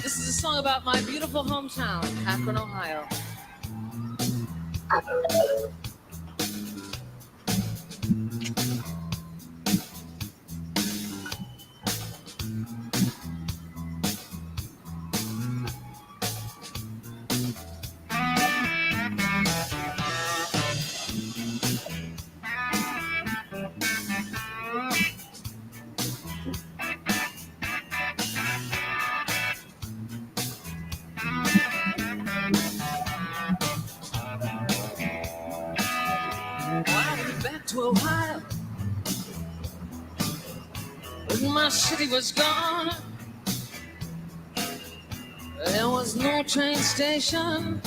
This is a song about my beautiful hometown, Akron, Ohio. Back to Ohio, when my city was gone, there was no train station,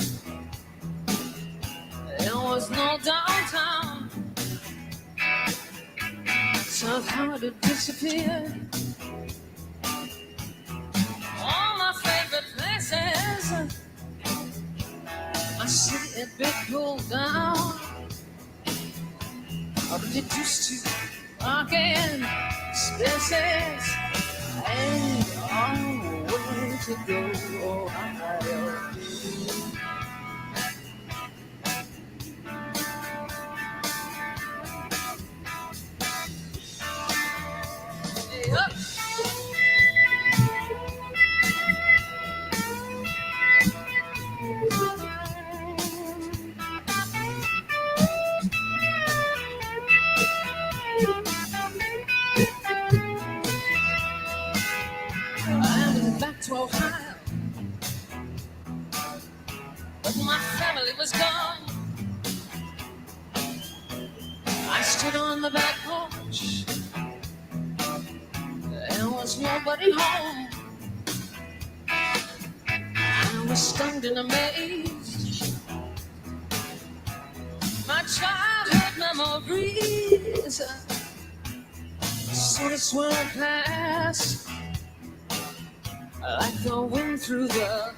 there was no downtown. Somehow it had disappeared. All my favorite places, my city had been pulled down. But it used to rock in spaces and all the way to go, Ohio. Hey, up. Back to Ohio, but my family was gone. I stood on the back porch, there was nobody home. I was stunned and amazed. My childhood memories sort of swirled past like the wind through the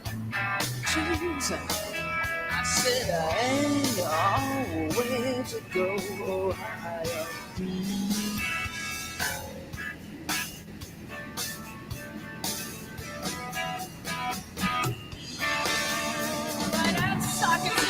trees. I said I ain't all the way to go, Ohio. Right outside your door.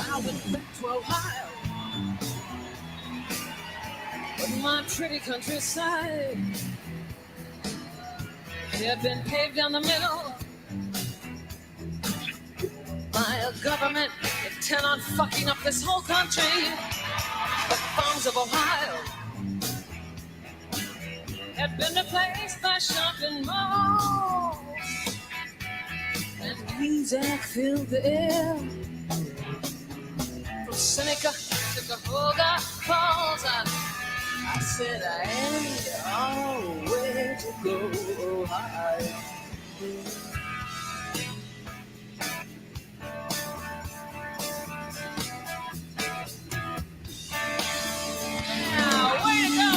I went back to Ohio, but my pretty countryside had been paved down the middle by a government intent on fucking up this whole country. The farms of Ohio had been replaced by shopping malls and music filled the air. From Seneca to Cahoga Falls, I said I ain't always to go. Ohio. Yeah, way to go,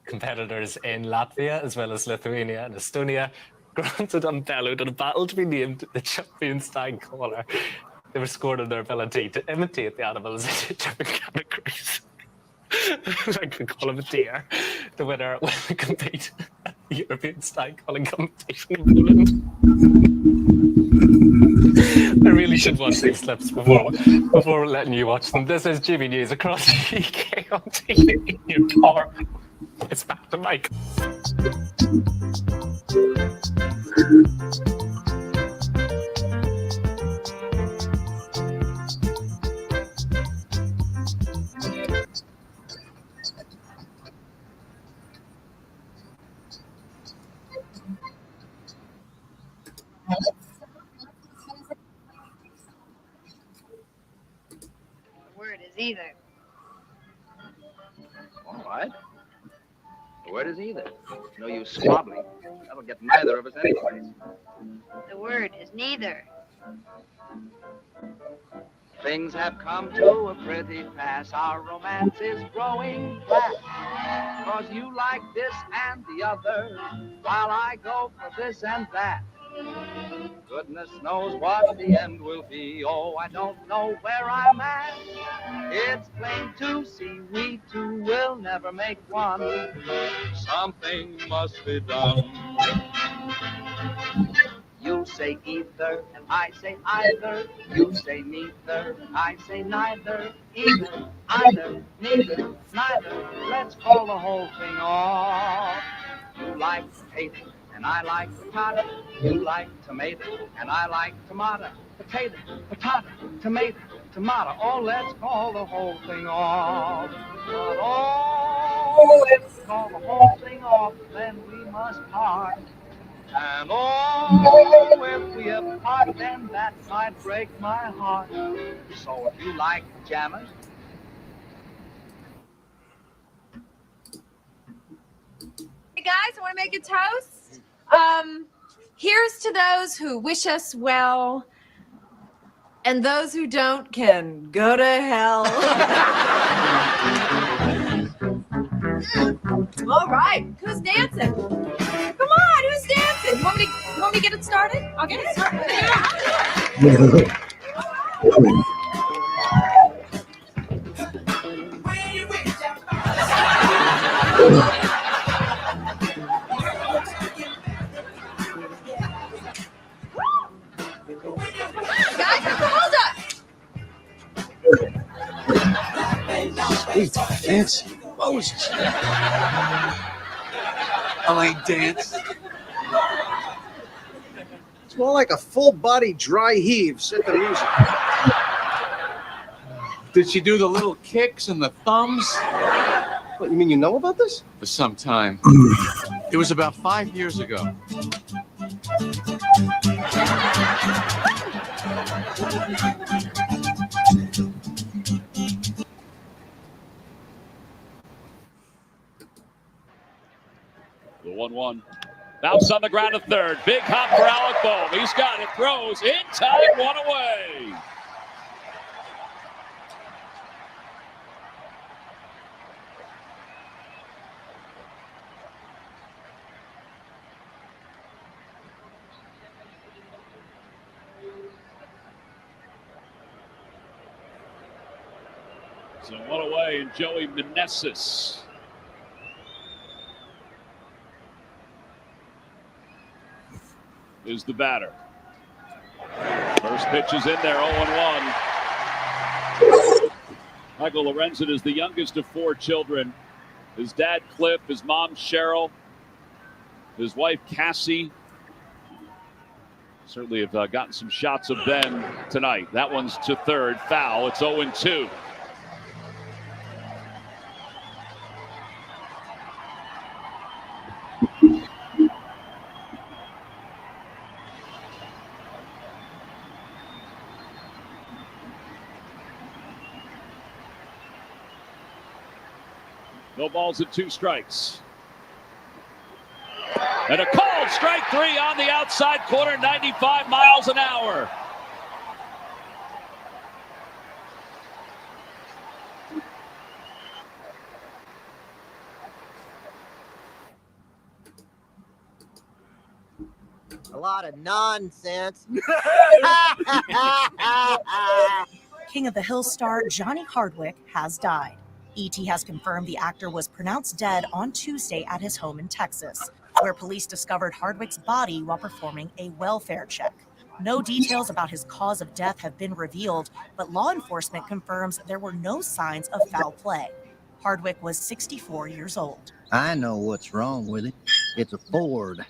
Competitors in Latvia as well as Lithuania and Estonia granted on bellowed in a battle to be named the champion stag caller. They were scored on their ability to imitate the animals in different categories. Like the call of a deer. The winner will compete at the European stag calling competition in Poland. I really should watch these clips before letting you watch them. This is GB News across the UK on TV in your car. It's back to Mike. The word is either. All right. The word is either. No use squabbling. That'll get neither of us anyways. The word is neither. Things have come to a pretty pass. Our romance is growing fast. 'Cause you like this and the other, while I go for this and that. Goodness knows what the end will be. Oh, I don't know where I'm at. It's plain to see we two will never make one. Something must be done. You say either, and I say either. You say neither, I say neither. Either, either, neither, neither. Let's call the whole thing off. You like potato, and I like potato. You like tomato, and I like tomato. Potato, potato, tomato, tomato. Oh, let's call the whole thing off. But oh, if we call the whole thing off, then we must part. And oh, if we apart, then that might break my heart. So if you like jammers. Hey guys, I want to make a toast. Here's to those who wish us well, and those who don't can go to hell. All right, who's dancing? Come on, who's dancing? You want me to get it started? I'll get it started. Guys, hold up. Sweet, fancy Moses. I ain't dance. It's more like a full-body dry heave. Set the music. Did she do the little kicks and the thumbs? What, you mean you know about this? For some time. It was about 5 years ago. The 1-1. Bounce on the ground to third. Big hop for Alec Bohm. He's got it. Throws in time. One away. So one away, and Joey Meneses is the batter. First pitch is in there, 0-1. Michael Lorenzen is the youngest of 4 children. His dad, Cliff, his mom, Cheryl, his wife, Cassie. Certainly have gotten some shots of them tonight. That one's to third, foul. It's 0-2. No balls and 2 strikes. And a called strike 3 on the outside corner, 95 miles an hour. A lot of nonsense. King of the Hill star Johnny Hardwick has died. ET has confirmed the actor was pronounced dead on Tuesday at his home in Texas, where police discovered Hardwick's body while performing a welfare check. No details about his cause of death have been revealed, but law enforcement confirms there were no signs of foul play. Hardwick was 64 years old. I know what's wrong with it. It's a Ford.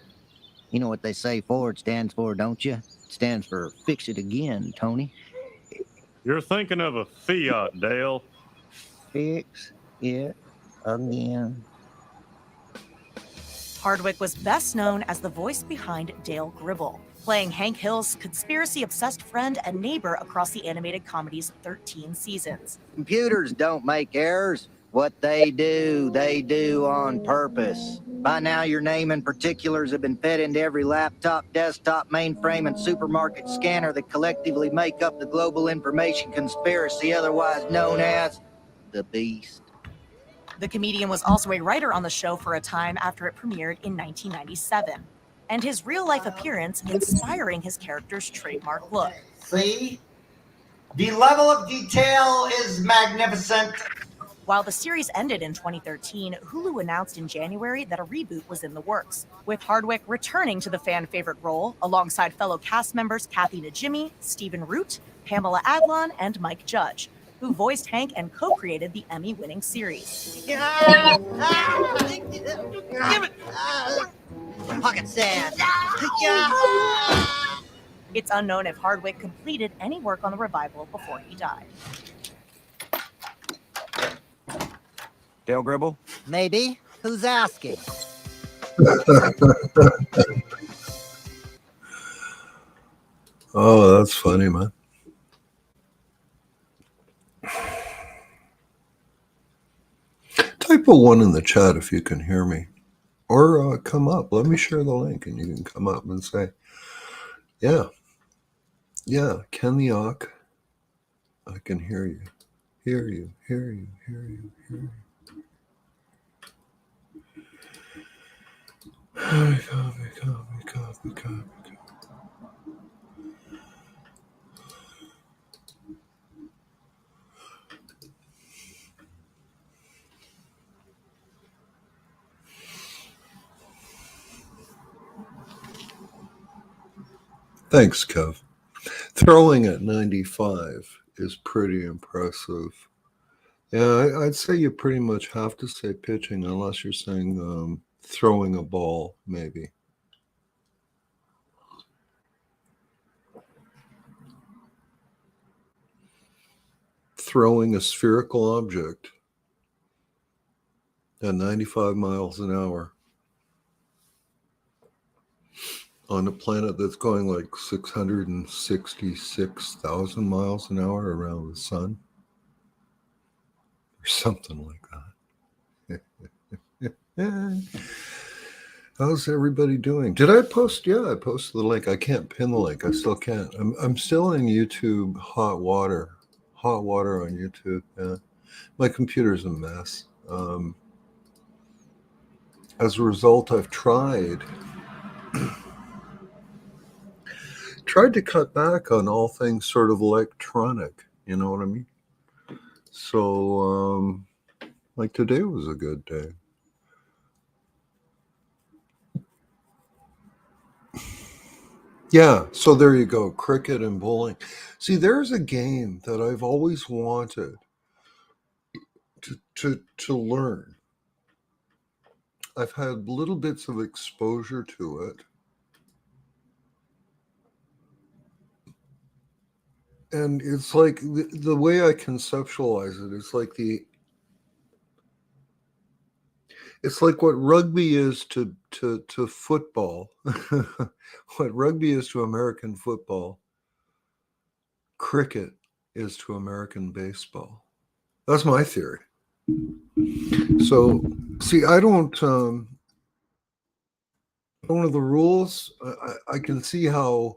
You know what they say Ford stands for, don't you? It stands for fix it again, Tony. You're thinking of a Fiat, Dale. Fix it again. Hardwick was best known as the voice behind Dale Gribble, playing Hank Hill's conspiracy-obsessed friend and neighbor across the animated comedy's 13 seasons. Computers don't make errors. What they do on purpose. By now, your name and particulars have been fed into every laptop, desktop, mainframe, and supermarket scanner that collectively make up the global information conspiracy, otherwise known as the Beast. The comedian was also a writer on the show for a time after it premiered in 1997, and his real-life appearance inspiring his character's trademark look. See? The level of detail is magnificent. While the series ended in 2013, Hulu announced in January that a reboot was in the works, with Hardwick returning to the fan-favorite role alongside fellow cast members Kathy Najimy, Stephen Root, Pamela Adlon, and Mike Judge, who voiced Hank and co-created the Emmy-winning series. Give it! Pocket sand. It's unknown if Hardwick completed any work on the revival before he died. Dale Gribble? Maybe. Who's asking? Oh, that's funny, man. Type a 1 in the chat if you can hear me. Or come up. Let me share the link and you can come up and say, yeah, Ken the Ock, I can hear you. Hear you. Copy. Thanks, Kev. Throwing at 95 is pretty impressive. Yeah, I'd say you pretty much have to say pitching unless you're saying throwing a ball, maybe. Throwing a spherical object. at 95 miles an hour on a planet that's going like 666,000 miles an hour around the sun, or something like that. How's everybody doing? Did I post? Yeah, I posted the link. I can't pin the link. I still can't. I'm still in YouTube hot water on YouTube. Yeah. My computer's a mess. As a result, I've tried to cut back on all things sort of electronic. You know what I mean? So, like today was a good day. Yeah, so there you go, cricket and bowling. See, there's a game that I've always wanted to learn. I've had little bits of exposure to it. And it's like the way I conceptualize it, it's like what rugby is to football, what rugby is to American football, cricket is to American baseball. That's my theory. So, see, I don't know the rules. I can see how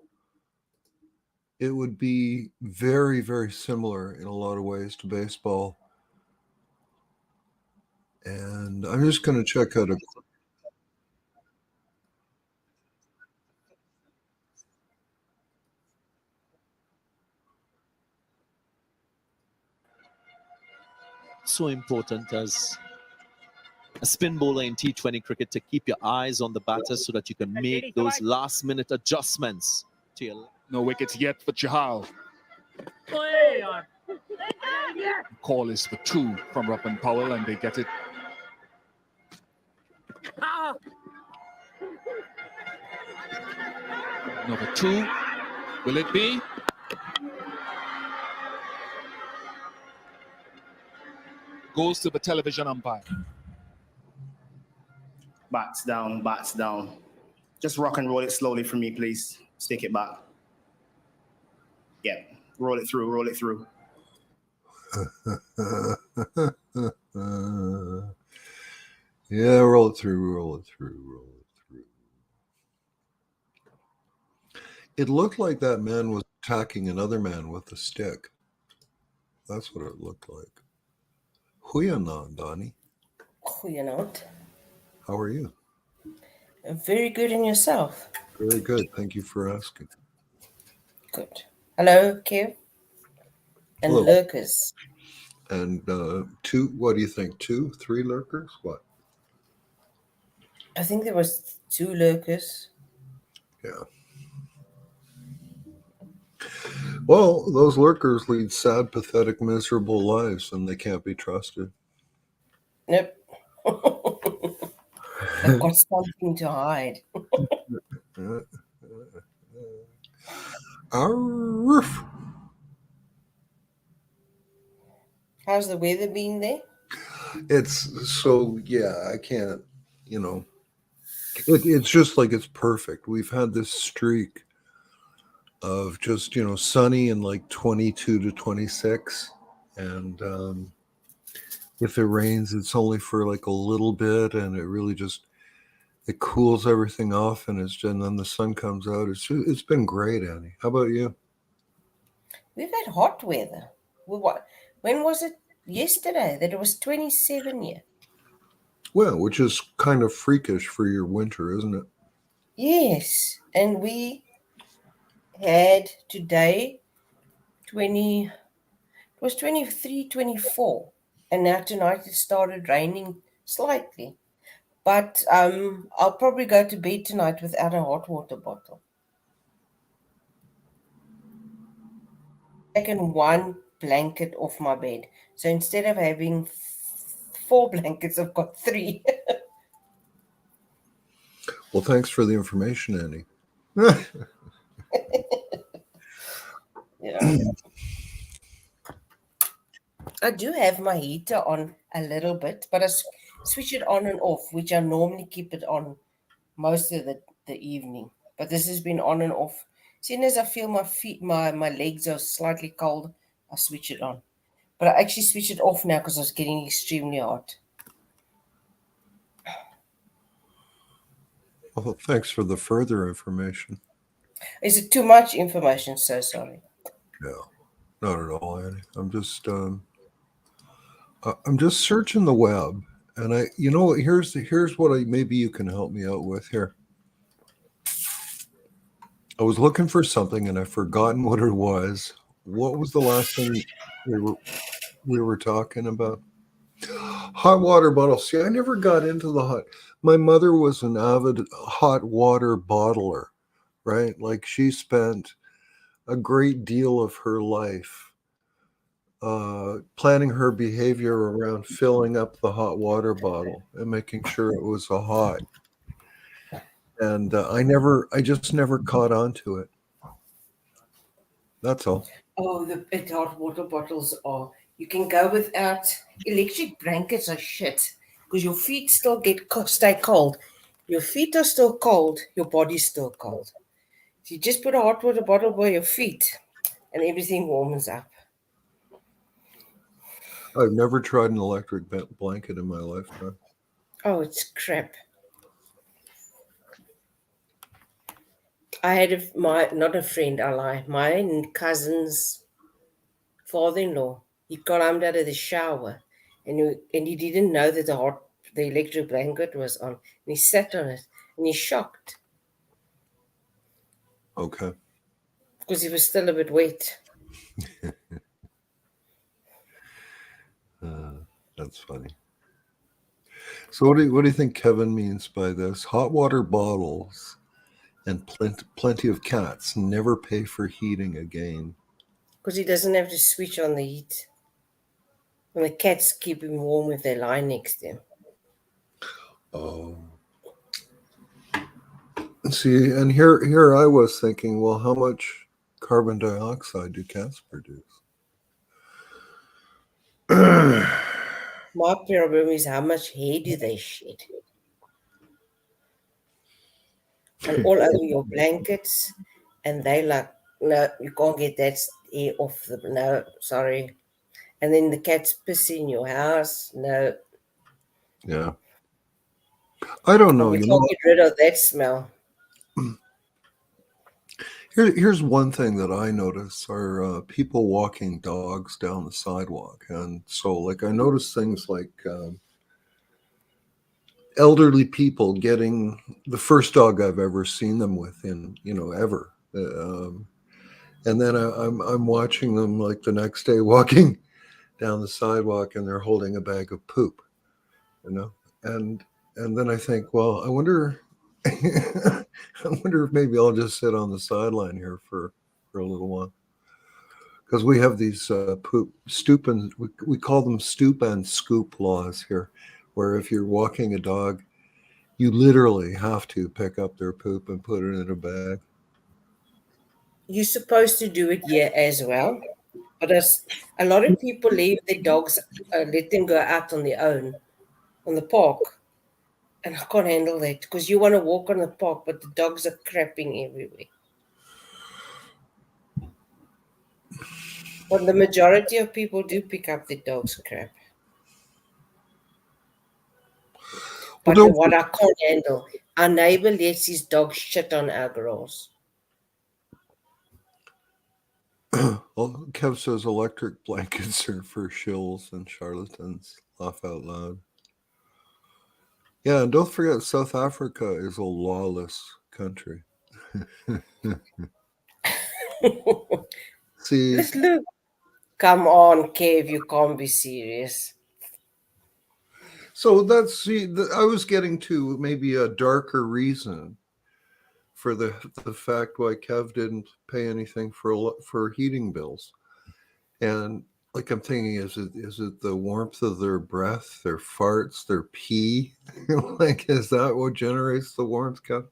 it would be very, very similar in a lot of ways to baseball. And I'm just going to check out a. So important as a spin bowler in T20 cricket to keep your eyes on the batter so that you can make those last-minute adjustments to your. No wickets yet for Chahal. Call is for 2 from Ruppen Powell, and they get it. Number 2. Will it be? Goes to the television umpire. Bats down, bats down. Just rock and roll it slowly for me, please. Stick it back. Yeah, roll it through, roll it through. Yeah, roll it through, roll it through, roll it through. It looked like that man was attacking another man with a stick. That's what it looked like. Goeienaand, Donnie. Goeienaand. How are you? Very good, and yourself? Very good. Thank you for asking. Good. Hello, Kev. And hello. Lurkers. And 2, what do you think? 2, 3 lurkers? What? I think there was 2 lurkers. Yeah. Well, those lurkers lead sad, pathetic, miserable lives, and they can't be trusted. Nope. They've got something to hide. Arf. How's the weather been there? It's so, yeah, I can't, it's just like it's perfect. We've had this streak of just, sunny and like 22 to 26. And if it rains, it's only for like a little bit, and it really just, it cools everything off, and and then the sun comes out. It's been great, Annie. How about you? We've had hot weather. When was it? Yesterday that it was 27 here. Well, which is kind of freakish for your winter, isn't it? Yes, and we had today it was 23, 24, and now tonight it started raining slightly. But I'll probably go to bed tonight without a hot water bottle. Taken 1 blanket off my bed. So instead of having 4 blankets, I've got 3. Well, thanks for the information, Annie. Yeah. I do have my heater on a little bit, but switch it on and off, which I normally keep it on most of the evening. But this has been on and off. As soon as I feel my feet, my legs are slightly cold, I switch it on. But I actually switched it off now because I was getting extremely hot. Well, thanks for the further information. Is it too much information? So sorry. No, not at all, Annie. I'm just searching the web, and here's what maybe you can help me out with here. I was looking for something and I've forgotten what it was. What was the last thing we were talking about? Hot water bottles. See, I never got into the hot. My mother was an avid hot water bottler, right? Like she spent a great deal of her life planning her behavior around filling up the hot water bottle and making sure it was a hot. And I just never caught on to it. That's all. Oh, the hot water bottles are. You can go without. Electric blankets are shit because your feet still stay cold. Your feet are still cold. Your body's still cold. So you just put a hot water bottle by your feet, and everything warms up. I've never tried an electric blanket in my lifetime. Oh, it's crap. I had not a friend, I lie. My cousin's father-in-law. He climbed out of the shower, and he didn't know that the electric blanket was on. And he sat on it, and he's shocked Okay. because he was still a bit wet. That's funny. So what do you think Kevin means by this? Hot water bottles and plenty of cats never pay for heating again. Because he doesn't have to switch on the heat. And the cats keep him warm if they lie next to him. Oh. See, and here I was thinking, well, how much carbon dioxide do cats produce? My problem is how much hair do they shed? And all over your blankets, and they like, no, you can't get that hair off the, no, sorry. And then the cats piss in your house, no. Yeah. I don't know. We can't get rid of that smell. Here's one thing that I notice are people walking dogs down the sidewalk. And so, like, I notice things like elderly people getting the first dog I've ever seen them with ever. And then I'm watching them like the next day walking down the sidewalk and they're holding a bag of poop, and then I think, well, I wonder if maybe I'll just sit on the sideline here for a little while, because we have these stoop and we call them stoop and scoop laws here, where if you're walking a dog, you literally have to pick up their poop and put it in a bag. You're supposed to do it here as well, but as a lot of people leave their dogs, let them go out on their own on the park, and I can't handle that because you want to walk on the park, but the dogs are crapping everywhere. But the majority of people do pick up the dog's crap. But what I can't handle, our neighbor lets his dog shit on our grass. Well, Kev says electric blankets are for shills and charlatans. Laugh out loud. Yeah, and don't forget, South Africa is a lawless country. See, Look. Come on, Kev, you can't be serious. So I was getting to maybe a darker reason for the fact why Kev didn't pay anything for heating bills, and like I'm thinking, is it the warmth of their breath, their farts, their pee? Like, is that what generates the warmth, Kev?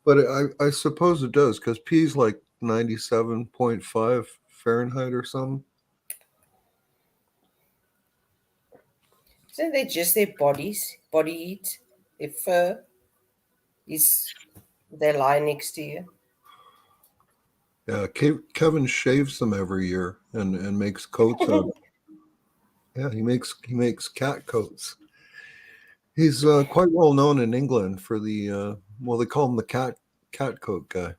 But I suppose it does, because pee's like 97.5 Fahrenheit or something. So they're just their bodies, body heat, their fur is they lie next to you. Yeah, Kevin shaves them every year and makes coats out. Yeah, he makes cat coats. He's quite well known in England for the well, they call him the cat coat guy.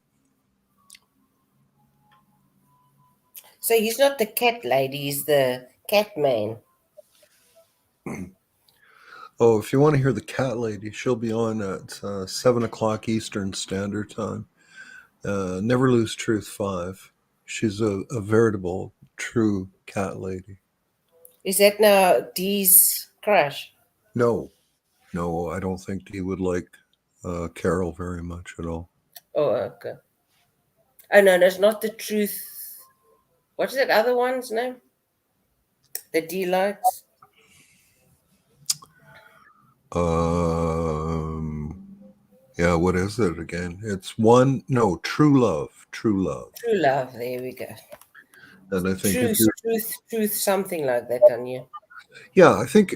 So he's not the cat lady, he's the cat man. Oh, if you want to hear the cat lady, she'll be on at 7 o'clock Eastern Standard Time. Never Lose Truth 5. She's a veritable, true cat lady. Is that now Dee's crush? No, no, I don't think he would like Carol very much at all. Oh, okay. Oh no, that's not the truth. What's that other one's name? The D likes? Yeah, what is it again? It's one, no, True Love, True Love. True love, there we go. And I think Truth, if you, truth, something like that on you. yeah, I think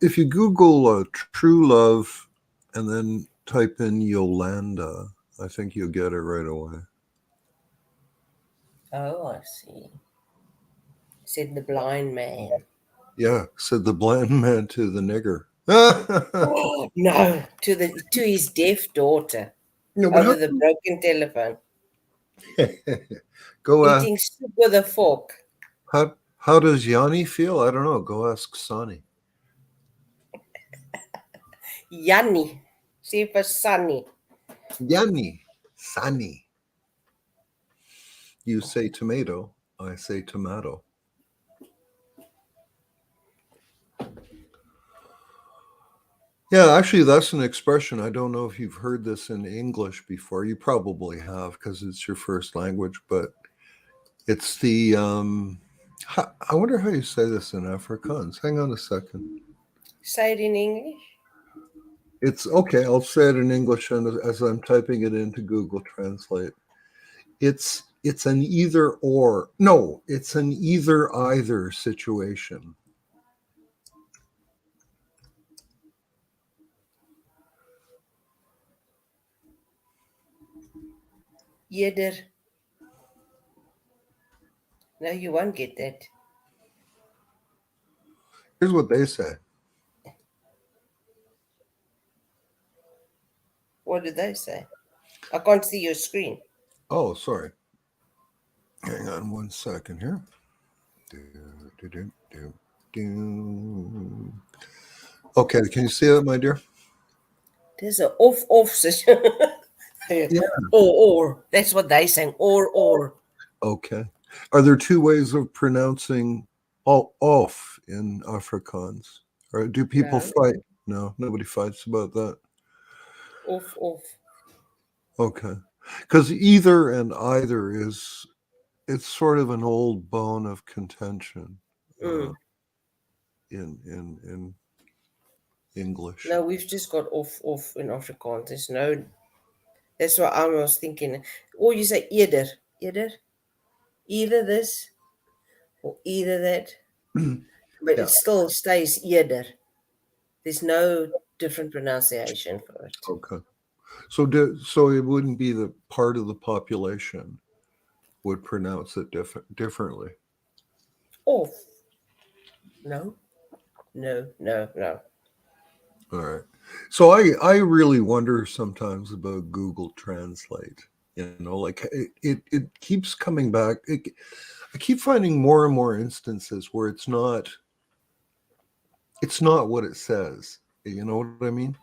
if you Google True Love and then type in Yolanda, I think you'll get it right away. Oh, I see. Said the blind man. Yeah, said the blind man to the nigger. Oh, no, to his deaf daughter No, but over the broken telephone. Go Eating soup with a fork. how does Yanni feel? I don't know. Go ask Sonny. Yanni. See for Sunny. Yanni, Sonny. You say tomato, I say tomato. Yeah, actually, that's an expression. I don't know if you've heard this in English before. You probably have because it's your first language, but it's the. I wonder how you say this in Afrikaans. Hang on a second. Say it in English. It's okay. I'll say it in English, and as I'm typing it into Google Translate, it's an either or. No, it's an either either situation. Eerder. No, you won't get that. Here's what they say. What did they say? I can't see your screen. Oh, sorry. Hang on one second here. Okay, can you see that, my dear? There's an off session. Yeah. Or. That's what they saying. Or. Okay. Are there two ways of pronouncing off in Afrikaans? Or do people No. fight? No, nobody fights about that. Off. Okay. Because either and either it's sort of an old bone of contention in English. No, we've just got off in Afrikaans. There's no. That's what I was thinking. Or you say eerder. Either this or either that. But Yeah. it still stays eerder. There's no different pronunciation for it. Okay. So it wouldn't be the part of the population would pronounce it differently. Off. No. All right. So I really wonder sometimes about Google Translate. You know, like it keeps coming back. I keep finding more and more instances where it's not what it says. You know what I mean?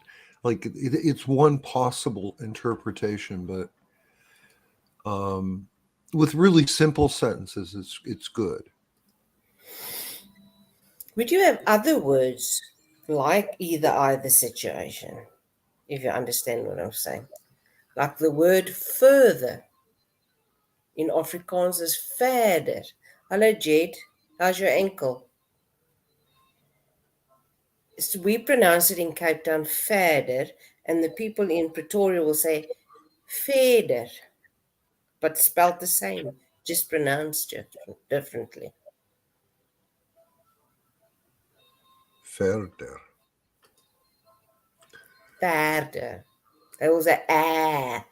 Like it's one possible interpretation, but with really simple sentences, it's good. Would you have other words like either situation, if you understand what I'm saying? Like the word further in Afrikaans is verder. Hello, Jed. How's your ankle? So we pronounce it in Cape Town verder, and the people in Pretoria will say verder, but spelled the same, just pronounced differently. Verder. Verder. There was a ah.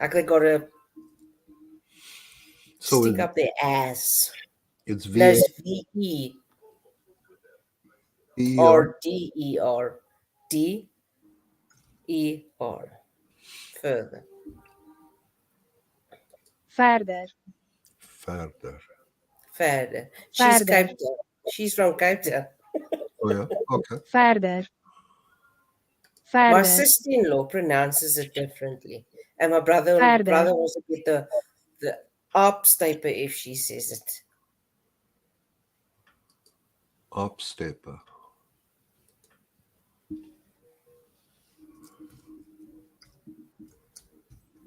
Like they got to So stick up their ass. it's No, V-A-E-R? it's V-E or D-E-R. D-E-R. Further. Verder. Verder. Verder. She's Verder. Cape Town. She's from Cape Town. Oh, yeah? Okay. Verder. My Verder. sister-in-law pronounces it differently. And my brother Verder. wants to get the opstaper if she says it. Opstaper.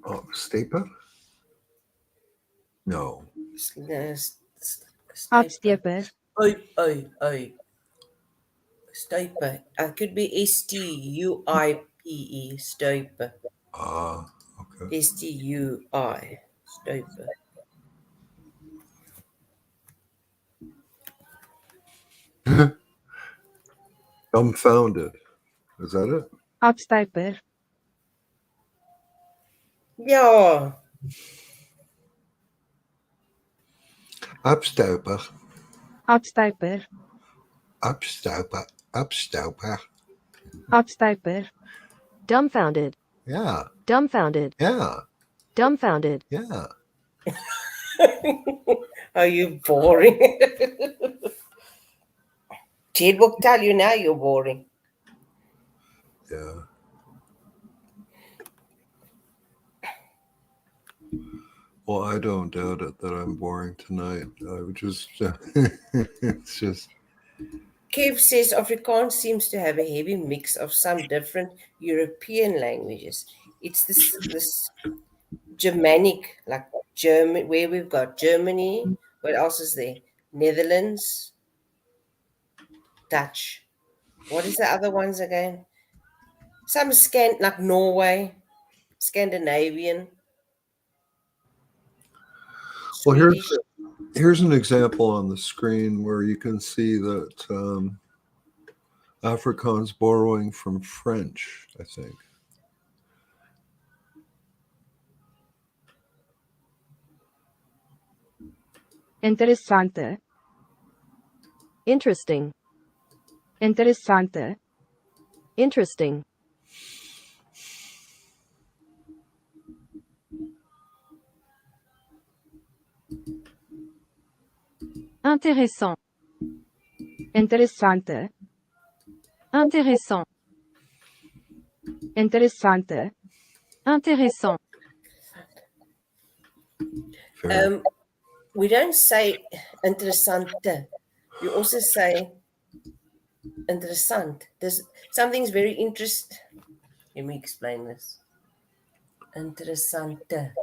Opstaper? No. Opstaper. Oi. Stuiper. It could be S-T-U-I-P-E. Stuiper. Ah, okay. S-T-U-I. Stuiper. Dumbfounded. Is that it? Opstaper. Ja. Opstaper. Opstaper. Opstaper. Opstaper. Opstaper. Dumbfounded. Yeah. Dumbfounded. Yeah. Dumbfounded. Yeah. Are you boring? Jade will tell you now you're boring. Yeah. Well, I don't doubt it that I'm boring tonight. I would just, it's just. Kev says Afrikaans seems to have a heavy mix of some different European languages. It's this Germanic, like German, where we've got Germany. What else is there? Netherlands, Dutch. What is the other ones again? Some like Norway, Scandinavian. Well, Swedish. here's an example on the screen where you can see that Afrikaans borrowing from French, I think. Interessante. Interesting. Interessante. Interesting. Intéressant. Interessante. Intéressant. Interessante. Intéressant. We don't say interessante. We also say interessant. Something's very interesting. Let me explain this. Interessante.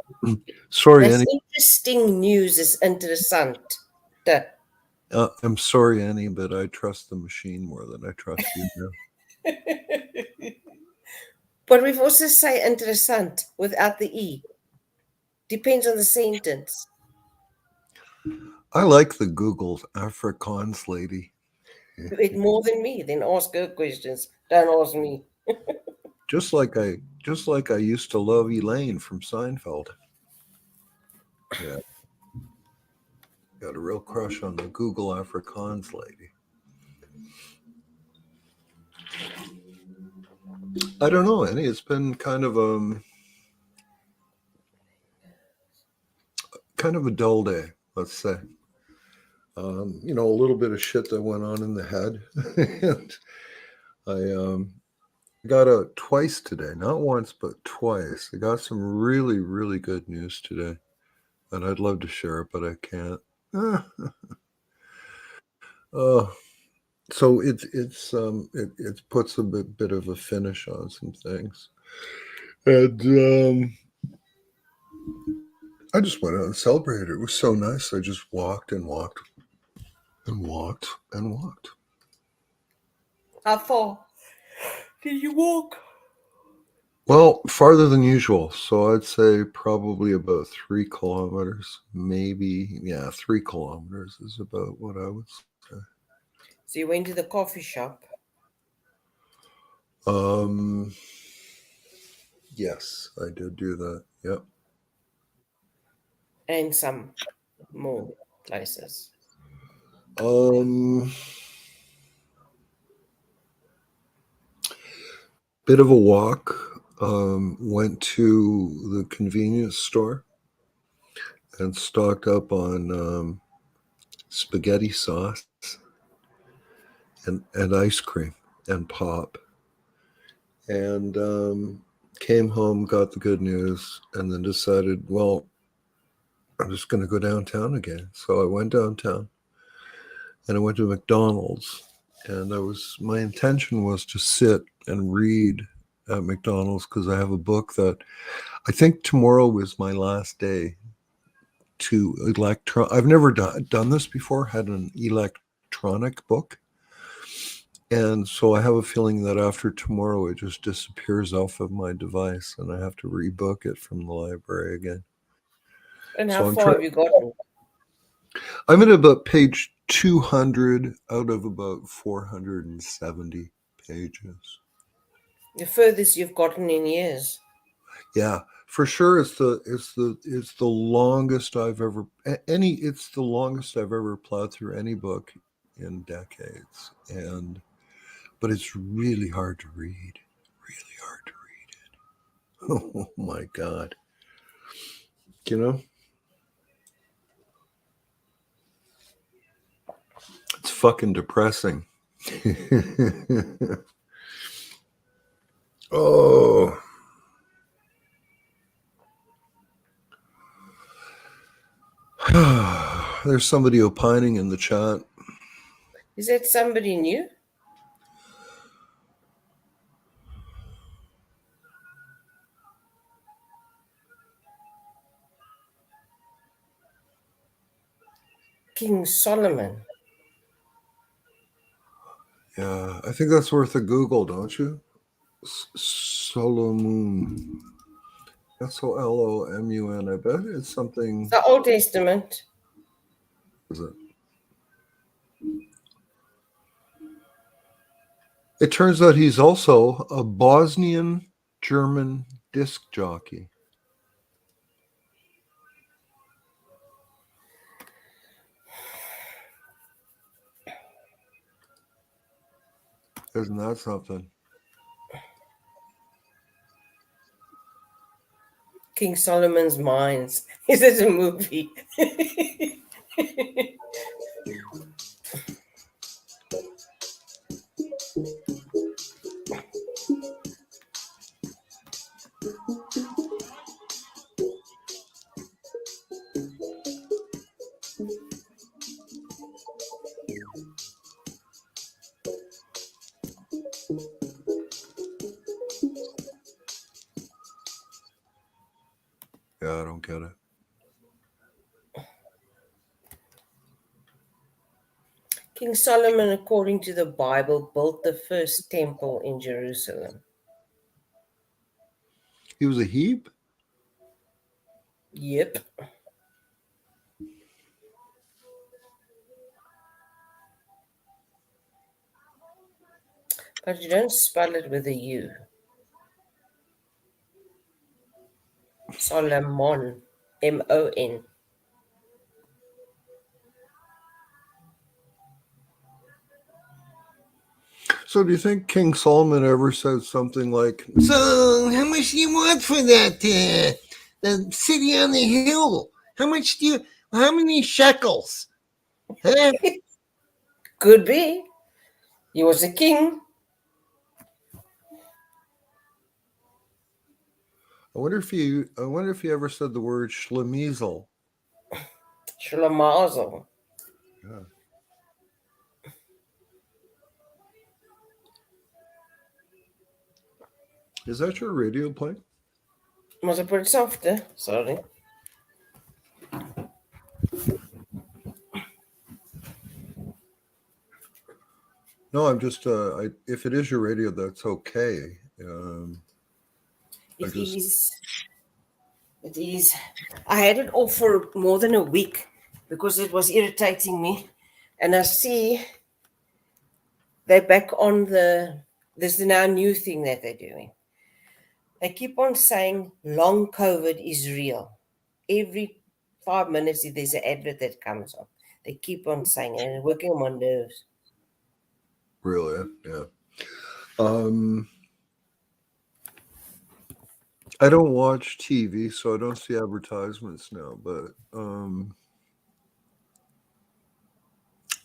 Sorry, That's Annie. interesting news is interessant. I'm sorry, Annie, but I trust the machine more than I trust you now. But we've also say interessant without the E. Depends on the sentence. I like the Google Afrikaans lady. It more than me. Then ask her questions. Don't ask me. just like I used to love Elaine from Seinfeld. Yeah. Got a real crush on the Google Afrikaans lady. I don't know, Annie. It's been kind of a dull day, let's say. A little bit of shit that went on in the head. And I got out twice today, not once, but twice. I got some really, really good news today, and I'd love to share it, but I can't. So it puts a bit of a finish on some things, and I just went out and celebrated. It was so nice. I just walked and walked and walked and walked. How far did you walk? Well, farther than usual. So I'd say probably about 3 kilometers, maybe. Yeah, 3 kilometers is about what I would say. So you went to the coffee shop. Yes, I did do that. Yep. And some more places. Bit of a walk. Went to the convenience store and stocked up on spaghetti sauce and ice cream and pop. And came home, got the good news, and then decided, well, I'm just going to go downtown again. So I went downtown and I went to McDonald's. And my intention was to sit and read at McDonald's because I have a book that I think tomorrow was my last day to I've never done this before, had an electronic book. And so I have a feeling that after tomorrow, it just disappears off of my device and I have to rebook it from the library again. And So how I'm far have you gotten? I'm at about page 200 out of about 470 pages. The furthest you've gotten in years. Yeah, for sure. It's the longest I've ever it's the longest I've ever plowed through any book in decades. But it's really hard to read. Really hard to read it. Oh my God. You know? It's fucking depressing. Oh. There's somebody opining in the chat. Is that somebody new? King Solomon. Yeah, I think that's worth a Google, don't you? Solomon. Solomun. I bet it's something. It's the Old Testament. Is it? It turns out he's also a Bosnian German disc jockey. Isn't that something? King Solomon's Mines. Is it a movie? Yeah, I don't get it. King Solomon, according to the Bible, built the first temple in Jerusalem. He was a heap? Yep. But you don't spell it with a U. Solomon. M-O-N. So do you think King Solomon ever said something like, "So how much do you want for that the city on the hill? How many shekels?" Huh? Could be. He was a king. I wonder if he ever said the word schlemizel. Shlemazel. Yeah. Is that your radio playing? Must I put it softer? Sorry. No, I'm just. If it is your radio, that's okay. It is. I had it off for more than a week because it was irritating me. And I see they're back on the This is now a new thing that they're doing. They keep on saying long COVID is real. Every 5 minutes, there's an advert that comes on. They keep on saying it, and it's working on my nerves. Really? Yeah. I don't watch TV, so I don't see advertisements now. But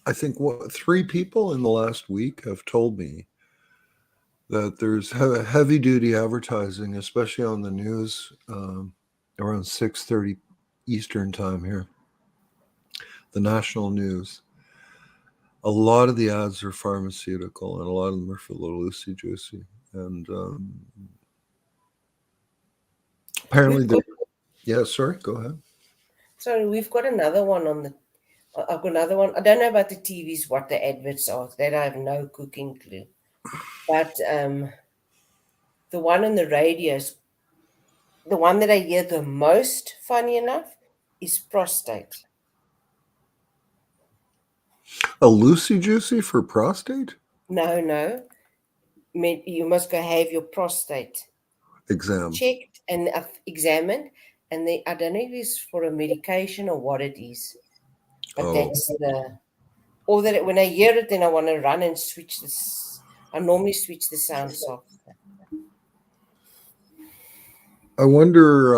I think 3 people in the last week have told me that there's heavy duty advertising, especially on the news, around 6:30 Eastern time here, the national news. A lot of the ads are pharmaceutical, and a lot of them are for the loosey juicy. And apparently, yeah. Sorry, go ahead. Sorry, we've got another one on the. I've got another one. I don't know about the TVs, what the adverts are. That I have no cooking clue. But the one on the radios, the one that I hear the most, funny enough, is prostate. A loosey juicy for prostate No. You must go have your prostate exam. checked and examined. And I don't know if it's for a medication or what it is. But that's the. Or that when I hear it, then I want to run and switch this. I normally switch the sounds off. I wonder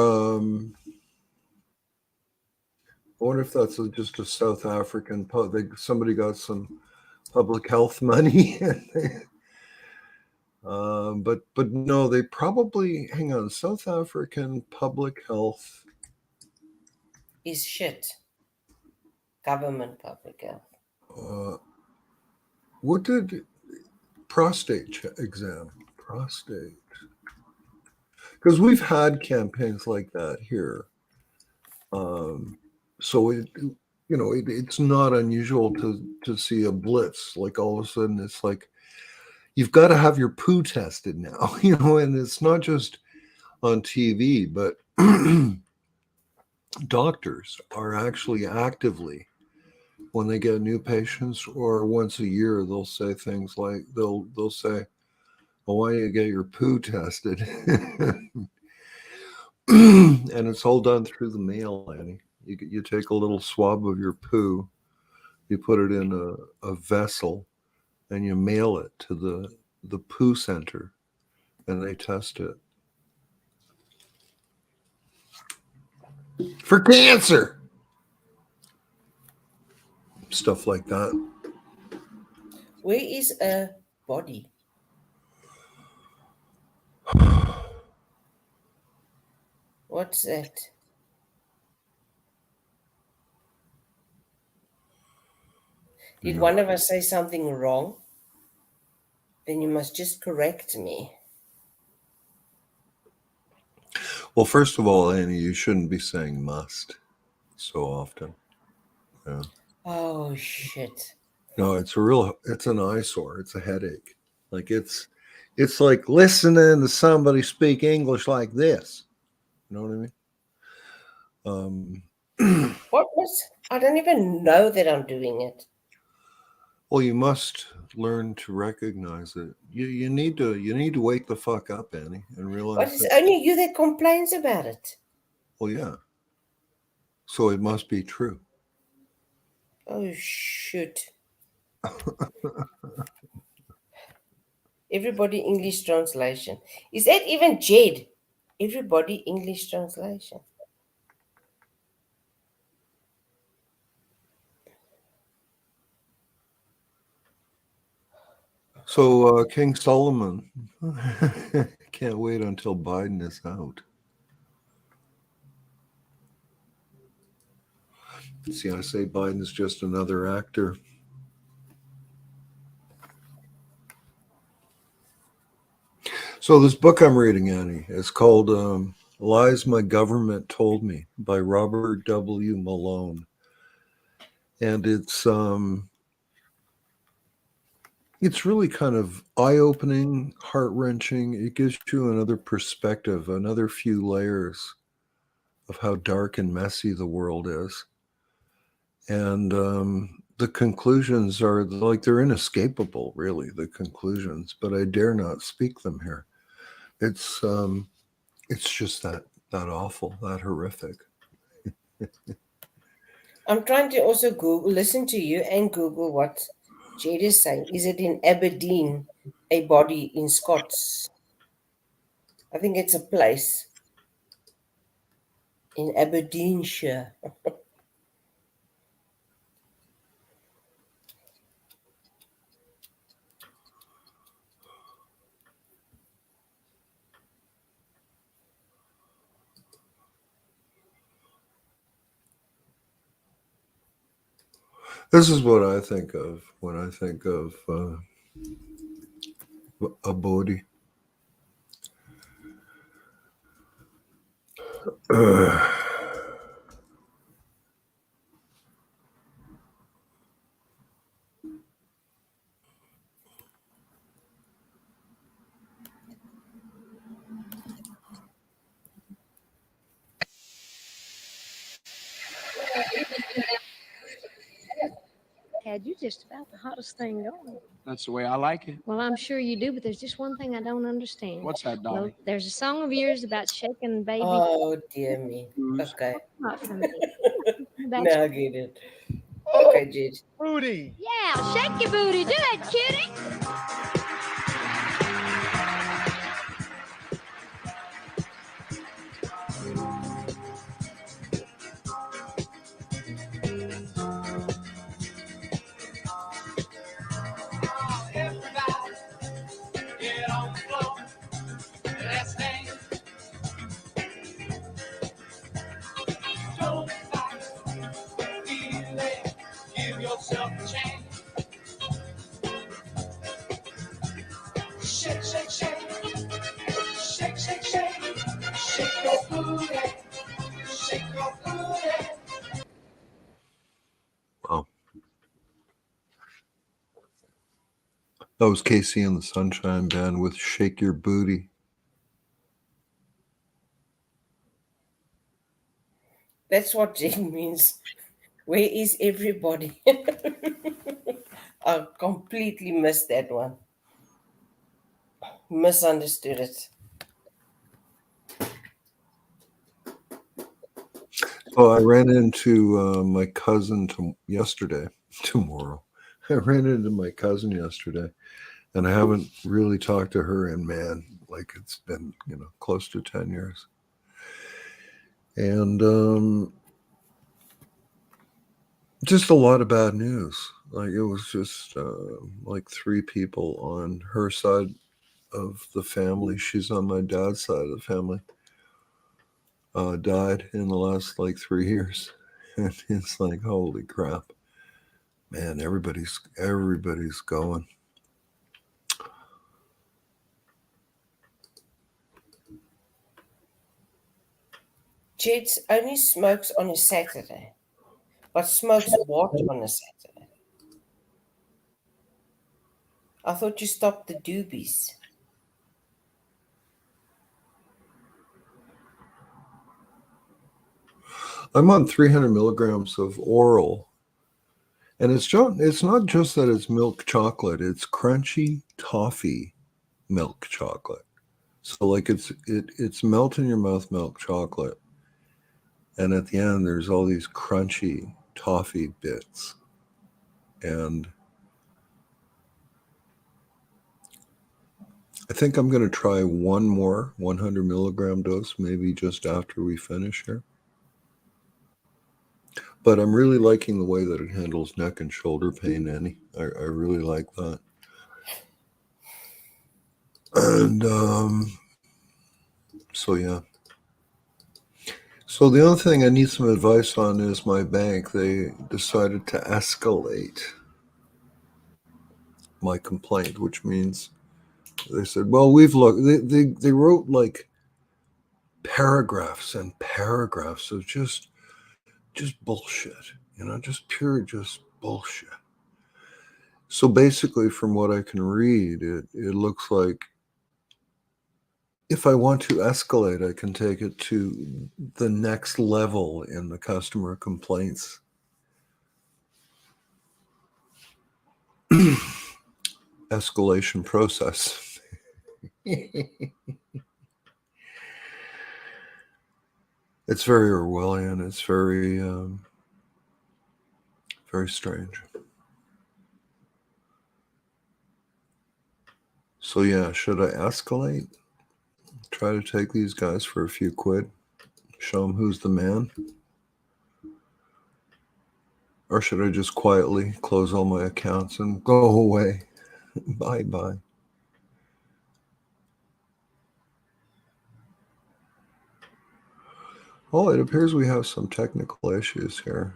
if that's just a South African somebody got some public health money. But no, they probably hang on. South African public health is shit. Government public health. What did prostate exam? Prostate. Because we've had campaigns like that here. So it's not unusual to see a blitz. Like all of a sudden, it's like you've got to have your poo tested now. And it's not just on TV, but doctors are actually actively, when they get new patients, or once a year, they'll say things like they'll say, "Well, why don't you get your poo tested?" And it's all done through the mail, Annie. You take a little swab of your poo, you put it in a vessel, and you mail it to the poo center, and they test it for cancer. Stuff like that. Where is a body? What's that? Did one of us say something wrong? Then you must just correct me. Well, first of all, Annie, you shouldn't be saying must so often. Yeah. Oh, shit. No, it's an eyesore. It's a headache. Like it's like listening to somebody speak English like this. You know what I mean? I don't even know that I'm doing it. Well, you must learn to recognize it. You need to wake the fuck up, Annie, and realize. But it's only you that complains about it. Well, yeah. So it must be true. Oh, shoot. Everybody English translation. Is that even Jed? Everybody English translation. So King Solomon can't wait until Biden is out. See, I say Biden's just another actor. So this book I'm reading, Annie, is called Lies My Government Told Me by Robert W. Malone. And it's really kind of eye-opening, heart-wrenching. It gives you another perspective, another few layers of how dark and messy the world is. And the conclusions are like they're inescapable, really, the conclusions, but I dare not speak them here. It's just that awful, that horrific. I'm trying to also listen to you and Google what Jade is saying. Is it in Aberdeen, a body in Scots? I think it's a place in Aberdeenshire. This is what I think of when I think of a body. Ted, you're just about the hottest thing going. That's the way I like it. Well, I'm sure you do, but there's just one thing I don't understand. What's that, Dolly? Well, there's a song of yours about shaking baby. Oh, dear me. Okay. Not for me. Now I get it. Okay, Jade. Booty. Yeah, shake your booty. Do it, cutie. Everybody, get on the floor. Let's dance. Don't fight. Feel it. Give yourself a chance. Shake, shake, shake. Shake, shake, shake. Shake your booty. Shake your booty. Wow. That was Casey and the Sunshine Band with Shake Your Booty. That's what Jade means. Where is everybody? I completely missed that one. Misunderstood it. Oh, I ran into my cousin tomorrow. I ran into my cousin yesterday, and I haven't really talked to her in, man, like it's been, close to 10 years. And just a lot of bad news. Like it was just like 3 people on her side of the family. She's on my dad's side of the family. Died in the last 3 years. And it's like, holy crap. Man, everybody's going. Jade only smokes on a Saturday. But smokes what on a Saturday? I thought you stopped the doobies. I'm on 300 milligrams of oral. And it's not just that it's milk chocolate, it's crunchy toffee milk chocolate. So it's melt in your mouth milk chocolate. And at the end there's all these crunchy toffee bits. And I think I'm going to try one more 100 milligram dose, maybe just after we finish here. But I'm really liking the way that it handles neck and shoulder pain, Annie. I really like that. And so, yeah. So the other thing I need some advice on is my bank. They decided to escalate my complaint, which means they said, well, we've looked. They wrote paragraphs and paragraphs of just bullshit, just pure bullshit. So basically, from what I can read, it looks like if I want to escalate, I can take it to the next level in the customer complaints escalation process. It's very Orwellian. It's very, very strange. So yeah, should I escalate? Try to take these guys for a few quid? Show them who's the man? Or should I just quietly close all my accounts and go away? Bye-bye. Oh, it appears we have some technical issues here.